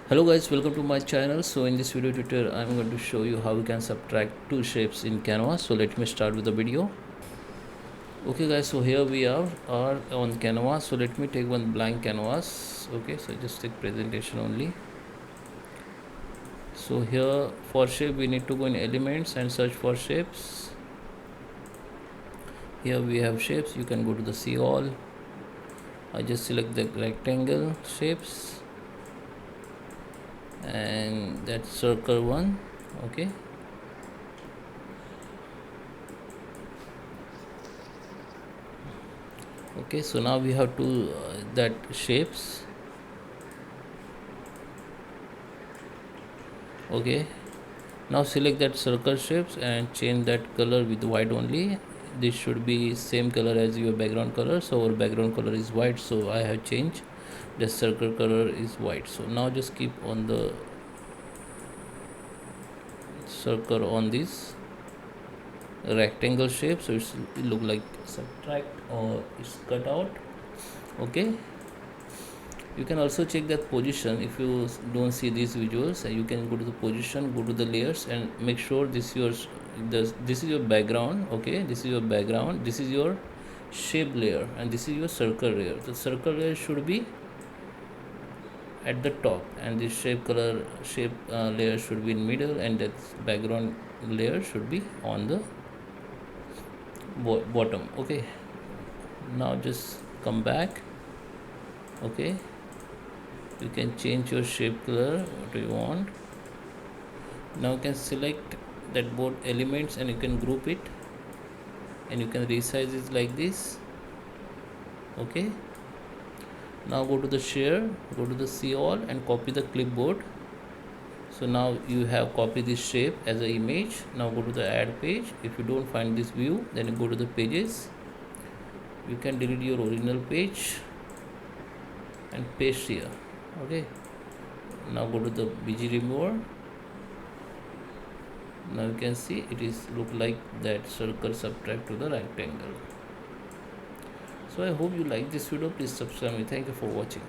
Hello guys, welcome to my channel. So in this video tutorial I'm going to show you how we can subtract two shapes in Canva. So let me start with the video. Okay guys, so here we are on Canva. So let me take one blank canvas. Okay, so just take presentation only. So here for shape we need to go in elements and search for shapes. Here we have shapes. You can go to the see all. I just select the rectangle shapes and that circle one. Okay, okay, so now we have to that shapes. Okay, now select that circle shapes and change that color with white only. This should be same color as your background color, so our background color is white, so I have changed the circle color is white. So now just keep on the circle on this rectangle shape, so it's look like subtract or it's cut out. Okay, you can also check that position. If you don't see these visuals, you can go to the position, go to the layers and make sure this is your background. Okay, this is your background, this is your shape layer, and this is your circle layer. The circle layer should be at the top and this shape layer should be in middle, and that background layer should be on the bottom. Okay, now just come back. Okay, you can change your shape color what do you want. Now you can select that both elements and you can group it and you can resize it like this. Okay, now go to the share, go to the see all and copy the clipboard. So now you have copied this shape as an image. Now go to the add page. If you don't find this view, then you go to the pages. You can delete your original page and paste here. Okay, now go to the bg remover. Now you can see it is look like that circle subtract to the rectangle. So I hope you like this video. Please subscribe me. Thank you for watching.